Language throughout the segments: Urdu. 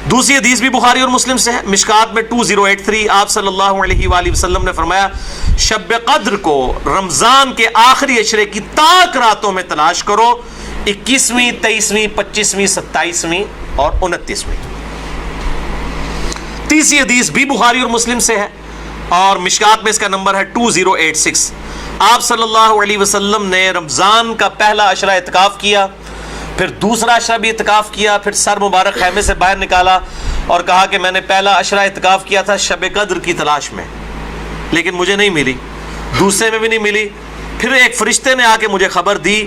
دوسری حدیث بھی بخاری اور مسلم سے ہے، مشکات میں 2083، آپ صلی اللہ علیہ وآلہ وسلم نے فرمایا شب قدر کو رمضان کے آخری عشرے کی تاک راتوں میں تلاش کرو، 21ویں، 23ویں، 25ویں، 27ویں اور 29ویں۔ تیسری حدیث بھی بخاری اور مسلم سے ہے اور مشکات میں اس کا نمبر ہے 2086، آپ صلی اللہ علیہ وسلم نے رمضان کا پہلا عشرہ اعتکاف کیا، پھر دوسرا عشرہ بھی اعتکاف کیا، پھر سر مبارک خیمے سے باہر نکالا اور کہا کہ میں نے پہلا عشرہ اعتکاف کیا تھا شب قدر کی تلاش میں، لیکن مجھے نہیں ملی، دوسرے میں بھی نہیں ملی، پھر ایک فرشتے نے آ کے مجھے خبر دی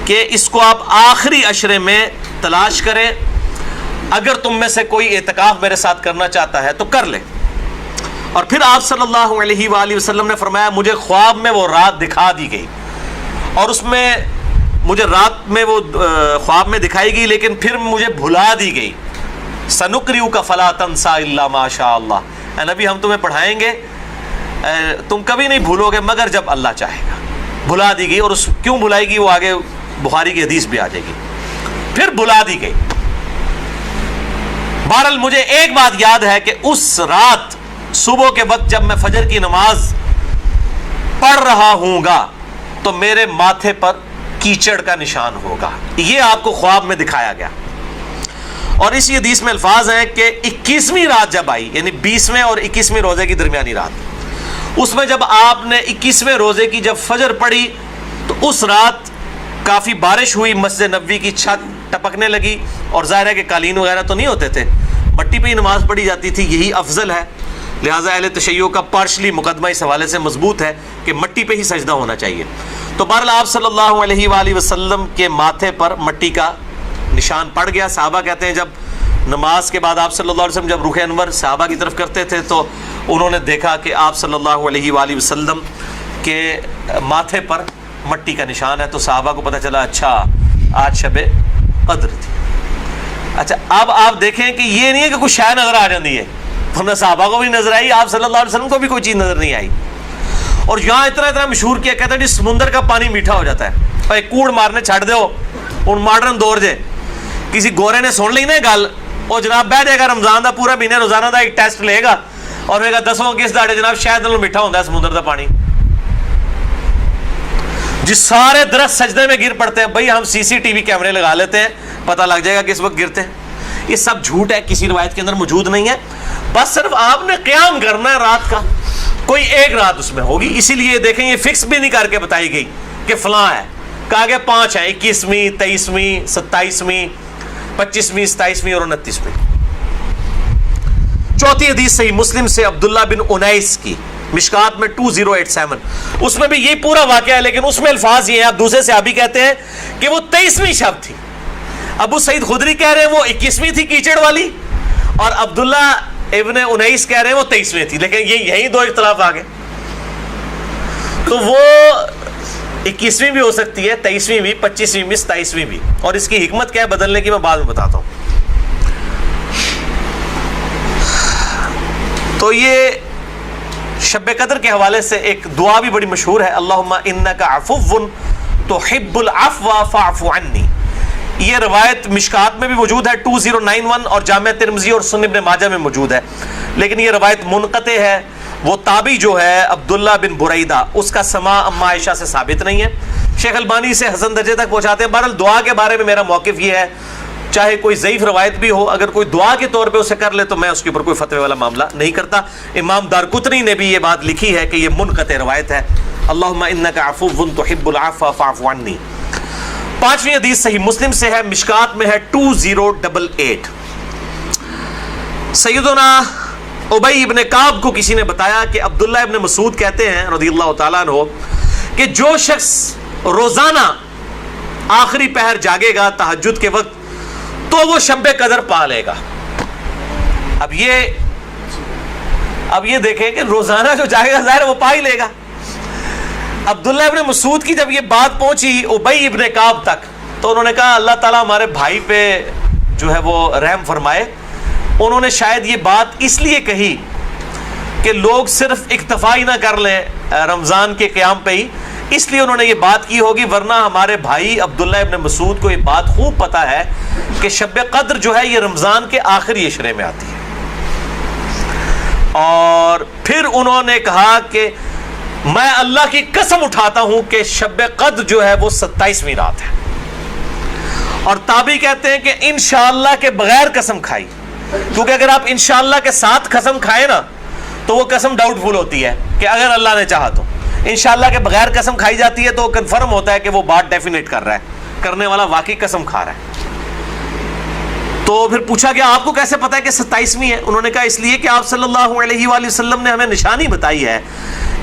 کہ اس کو آپ آخری عشرے میں تلاش کریں، اگر تم میں سے کوئی اعتکاف میرے ساتھ کرنا چاہتا ہے تو کر لے۔ اور پھر آپ صلی اللہ علیہ وآلہ وسلم نے فرمایا مجھے خواب میں وہ رات دکھا دی گئی، اور اس میں مجھے رات میں وہ خواب میں دکھائی گئی لیکن پھر مجھے بھلا دی گئی، سنقرئک فلا تنسى الا ما شاء اللہ، اے نبی ہم تمہیں پڑھائیں گے تم کبھی نہیں بھولو گے مگر جب اللہ چاہے گا۔ بھلا دی گئی، اور اس کیوں بھلائی گئی وہ آگے بخاری کی حدیث بھی آ جائے گی، پھر بھلا دی گئی۔ بہرحال مجھے ایک بات یاد ہے کہ اس رات صبح کے وقت جب میں فجر کی نماز پڑھ رہا ہوں گا تو میرے ماتھے پر کیچڑ کا نشان ہوگا، یہ آپ کو خواب میں دکھایا گیا۔ اور اسی حدیث میں الفاظ ہیں کہ 21ویں رات جب آئی، یعنی 20ویں اور 21ویں روزے کی درمیانی رات، اس میں جب آپ نے 21ویں روزے کی جب فجر پڑھی تو اس رات کافی بارش ہوئی، مسجد نبوی کی چھت ٹپکنے لگی، اور ظاہر ہے کہ قالین وغیرہ تو نہیں ہوتے تھے، مٹی پہ ہی نماز پڑھی جاتی تھی، یہی افضل ہے، لہٰذا اہل تشیع کا پارشلی مقدمہ اس حوالے سے مضبوط ہے کہ مٹی پہ ہی سجدہ ہونا چاہیے۔ تو بہرحال آپ صلی اللہ علیہ وآلہ وسلم کے ماتھے پر مٹی کا نشان پڑ گیا۔ صحابہ کہتے ہیں جب نماز کے بعد آپ صلی اللہ علیہ وسلم جب رخ انور صحابہ کی طرف کرتے تھے تو انہوں نے دیکھا کہ آپ صلی اللہ علیہ وآلہ وسلم کے ماتھے پر مٹی کا نشان ہے، تو صحابہ کو پتہ چلا اچھا آج شب قدر تھی۔ اچھا اب آپ دیکھیں کہ یہ نہیں ہے کہ کچھ شے نظر آ جاتی ہے، ورنہ صحابہ کو بھی نظر آئی، آپ صلی اللہ علیہ وسلم کو بھی کوئی چیز نظر نہیں آئی۔ اور یہاں اتنا مشہور کیا کہتا ہے جی سمندر کا پانی میٹھا ہو جاتا ہے، اور ایک کوڑ مارنے چھڑ دو ان ماڈرن دور جے کسی گورے نے سن لی نا گل، اور جناب بہ جائے گا رمضان دا پورا مہینے روزانہ دا ایک ٹیسٹ لے گا اور کہے گا دسو کس داڑے جناب شاید نال میٹھا ہوتا ہے سمندر دا پانی، جس سارے درخت سجدے میں گر پڑتے ہیں۔ بھائی ہم سی سی ٹی وی کیمرے لگا لیتے ہیں، پتہ لگ جائے گا کس وقت گرتے ہیں، یہ سب جھوٹ ہے، کسی روایت کے اندر موجود نہیں ہے، بس صرف آپ نے قیام کرنا ہے رات کا، کوئی ایک رات اس میں ہوگی، اسی لیے دیکھیں یہ فکس بھی نہیں کر کے بتائی گئی کہ فلاں ہے، کہا کہ 5 ہیں، 21ویں، 23ویں، 27ویں، 25ویں، 27ویں اور 29ویں۔ چوتھی حدیث صحیح مسلم سے عبداللہ بن انیس کی، مشکات میں 2087، اس میں بھی یہ پورا واقعہ ہے لیکن اس میں الفاظ یہ ہیں، اب دوسرے صحابی کہتے ہیں کہ وہ 23ویں شب تھی، ابو سعید خدری کہہ رہے ہیں وہ 21ویں تھی کیچڑ والی، اور عبداللہ ابن انیس کہہ رہے ہیں وہ 23ویں تھی، لیکن یہی دو اختلاف آ گئے، تو وہ 21ویں بھی ہو سکتی ہے، 23ویں بھی، 25ویں بھی، 27ویں بھی، اور اس کی حکمت کیا ہے بدلنے کی میں بعد میں بتاتا ہوں۔ تو یہ شب قدر کے حوالے سے ایک دعا بھی بڑی مشہور ہے، اللہم انک عفو تحب العفو فاعف عنی، یہ روایت مشکات میں بھی موجود ہے 2091 اور جامع ترمذی اور سنن ابن ماجہ میں موجود ہے، لیکن یہ روایت منقطع ہے، وہ تابعی جو ہے عبداللہ بن بریدہ اس کا سماع اما عائشہ سے ثابت نہیں ہے، شیخ البانی سے حسن درجے تک پہنچاتے ہیں۔ بہرحال دعا کے بارے میں میرا موقف یہ ہے چاہے کوئی ضعیف روایت بھی ہو، اگر کوئی دعا کے طور پہ اسے کر لے تو میں اس کے اوپر کوئی فتوی والا معاملہ نہیں کرتا۔ امام دارقطنی نے بھی یہ بات لکھی ہے کہ یہ منقطع روایت ہے، اللہم انک عفو تحب العفو فاعف عنی۔ 5ویں حدیث صحیح مسلم سے ہے، مشکات میں ہے 2088، سیدنا ابی ابن کعب کو کسی نے بتایا کہ عبداللہ ابن مسعود کہتے ہیں رضی اللہ تعالیٰ عنہ کہ جو شخص روزانہ آخری پہر جاگے گا تہجد کے وقت تو وہ شب قدر پا لے گا۔ اب یہ دیکھیں کہ روزانہ جو جاگے گا ظاہر وہ پا ہی لے گا۔ عبداللہ ابن مسعود کی جب یہ بات پہنچی ابی ابن کعب تک تو انہوں نے کہا اللہ تعالیٰ ہمارے بھائی پہ جو ہے وہ رحم فرمائے، انہوں نے شاید یہ بات اس لیے کہی کہ لوگ صرف اکتفا ہی نہ کر لیں رمضان کے قیام پہ ہی، اس لیے انہوں نے یہ بات کی ہوگی، ورنہ ہمارے بھائی عبداللہ ابن مسعود کو یہ بات خوب پتا ہے کہ شب قدر جو ہے یہ رمضان کے آخری عشرے میں آتی ہے. اور پھر انہوں نے کہا کہ میں اللہ کی قسم اٹھاتا ہوں کہ شب قدر جو ہے وہ 27ویں رات ہے. اور تابعی کہتے ہیں کہ انشاءاللہ کے بغیر قسم کھائی، کیونکہ اگر آپ انشاءاللہ کے ساتھ قسم کھائے نا تو وہ قسم ڈاؤٹ فل ہوتی ہے کہ اگر اللہ نے چاہا تو. انشاءاللہ کے بغیر قسم کھائی جاتی ہے تو کنفرم ہوتا ہے کہ وہ بات ڈیفینیٹ کر رہا ہے، کرنے والا واقعی قسم کھا رہا ہے. تو پھر پوچھا گیا آپ کو کیسے پتا ہے کہ 27ویں ہے؟ انہوں نے کہا اس لیے کہ آپ صلی اللہ علیہ وآلہ وسلم نے ہمیں نشانی بتائی ہے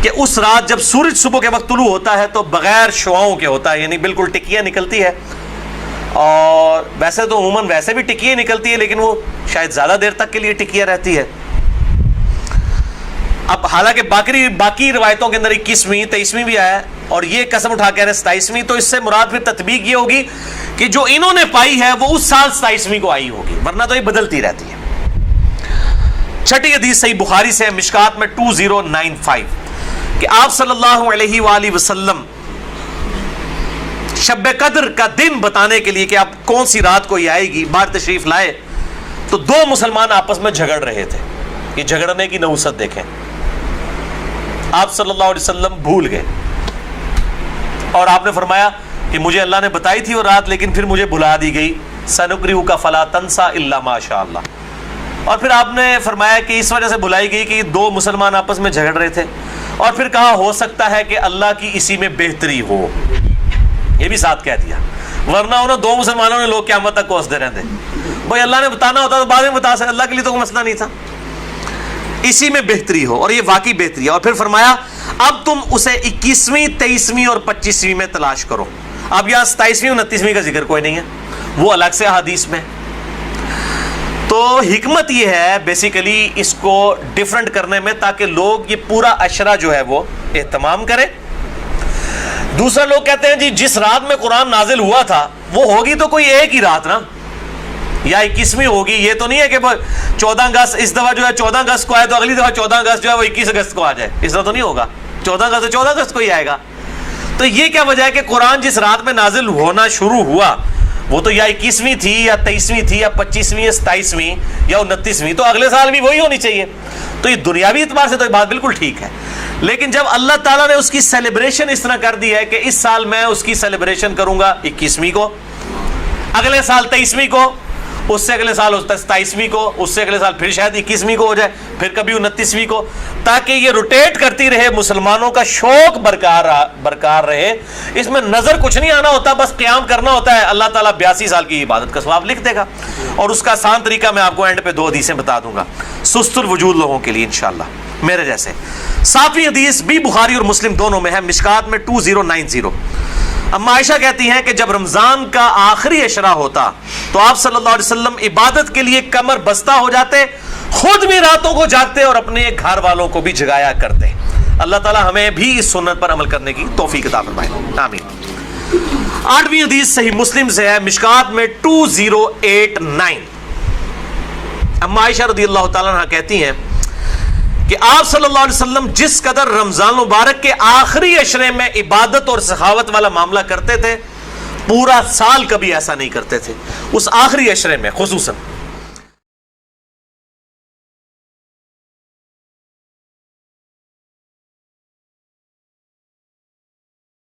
کہ اس رات جب سورج صبح کے وقت طلوع ہوتا ہے تو بغیر شعاؤں کے ہوتا ہے، یعنی بالکل ٹکیاں نکلتی ہے. اور ویسے تو عموماً ویسے بھی ٹکیاں نکلتی ہے، لیکن وہ شاید زیادہ دیر تک کے لیے ٹکیاں رہتی ہے. اب حالانکہ باقی روایتوں کے اندر 21ویں 23ویں بھی آیا ہے، اور یہ قسم اٹھا کے 27ویں، تو اس سے مراد پھر تطبیق یہ ہوگی کہ جو انہوں نے پائی ہے وہ اس سال 27ویں کو آئی ہوگی، ورنہ تو یہ بدلتی رہتی ہے. چھٹی حدیث صحیح بخاری سے ہے، مشکات میں 2095، کہ آپ صلی اللہ علیہ وآلہ وسلم شب قدر کا دن بتانے کے لیے کہ آپ کون سی رات کو یہ آئے گی باہر تشریف لائے، تو دو مسلمان آپس میں جھگڑ رہے تھے. یہ جھگڑنے کی نحوست دیکھیں. آپ صلی اللہ علیہ وسلم بھول گئے اور آپ نے فرمایا کہ مجھے اللہ نے بتائی تھی وہ رات، لیکن پھر مجھے بھلا دی گئی. سنقرئک فلا تنسى الا ما شاء اللہ. اور پھر آپ نے فرمایا کہ اس وجہ سے بھلائی گئی کہ دو مسلمان آپس میں جھگڑ رہے تھے، اور پھر کہا ہو سکتا ہے کہ اللہ کی اسی میں بہتری ہو. یہ بھی ساتھ کہہ دیا، ورنہ انہوں دو مسلمانوں نے لوگ قیامت تک کوستے رہتے. بھائی اللہ نے بتانا ہوتا تو بعد میں بتا سکتے، اللہ کے لیے تو کوئی مسئلہ نہیں تھا. اسی میں بہتری ہو، اور یہ واقعی بہتری ہے. اور پھر فرمایا اب تم اسے 21ویں 23ویں اور 25ویں میں تلاش کرو. اب یہاں 27ویں 29ویں کا ذکر کوئی نہیں ہے، وہ الگ سے حدیث میں. تو حکمت یہ ہے بیسیکلی اس کو ڈیفرنٹ کرنے میں، تاکہ لوگ یہ پورا عشرہ جو ہے وہ اہتمام کریں. دوسرا لوگ کہتے ہیں جی جس رات میں قرآن نازل ہوا تھا وہ ہوگی تو کوئی ایک ہی رات نا، یا 21ویں ہوگی. یہ تو نہیں ہے کہ 14 اگست اس دفعہ جو ہے 14 اگست کو آئے تو اگلی دفعہ 14 اگست جو ہے وہ 21 اگست کو آ جائے، اس طرح تو نہیں ہوگا. 14 اگست تو 14 اگست کو ہی آئے گا. تو یہ کیا وجہ ہے کہ قرآن جس رات میں نازل ہونا شروع ہوا وہ تو یا 21ویں تھی یا 23ویں تھی یا 25ویں یا 27ویں یا 29ویں، تو اگلے سال بھی وہی ہونی چاہیے. تو یہ دنیاوی اعتبار سے تو یہ بات بالکل ٹھیک ہے. لیکن جب اللہ تعالیٰ نے اس کی سیلیبریشن اس طرح کر دی ہے کہ اس سال میں اس کی سیلیبریشن کروں گا 21ویں کو، اگلے سال 23ویں کو، اس سے اگلے سال 27ویں کو، اس سے اگلے سال پھر شاید 21ویں کو ہو جائے، پھر کبھی 29ویں کو، تاکہ یہ روٹیٹ کرتی رہے، مسلمانوں کا شوق برقرار رہے. اس میں نظر کچھ نہیں آنا ہوتا، بس قیام کرنا ہوتا ہے. اللہ تعالیٰ 82 سال کی عبادت کا ثواب لکھ دے گا. اور اس کا آسان طریقہ میں آپ کو اینڈ پہ 2 حدیثیں بتا دوں گا سست الوجود لوگوں کے لیے انشاءاللہ میرے جیسے. 7ویں حدیث بھی بخاری اور مسلم دونوں میں ہے، مشکات میں 2090. اما عائشہ کہتی ہیں کہ جب رمضان کا آخری عشرہ ہوتا تو آپ صلی اللہ علیہ وسلم عبادت کے لیے کمر بستہ ہو جاتے، خود بھی راتوں کو جاگتے اور اپنے گھر والوں کو بھی جگایا کرتے. اللہ تعالی ہمیں بھی اس سنت پر عمل کرنے کی توفیق عطا فرمائے، آمین. 8ویں حدیث صحیح مسلم سے ہے، مشکات میں 2089. اما عائشہ رضی اللہ تعالیٰ عنہ کہتی ہیں کہ آپ صلی اللہ علیہ وسلم جس قدر رمضان مبارک کے آخری عشرے میں عبادت اور سخاوت والا معاملہ کرتے تھے، پورا سال کبھی ایسا نہیں کرتے تھے. اس آخری عشرے میں خصوصاً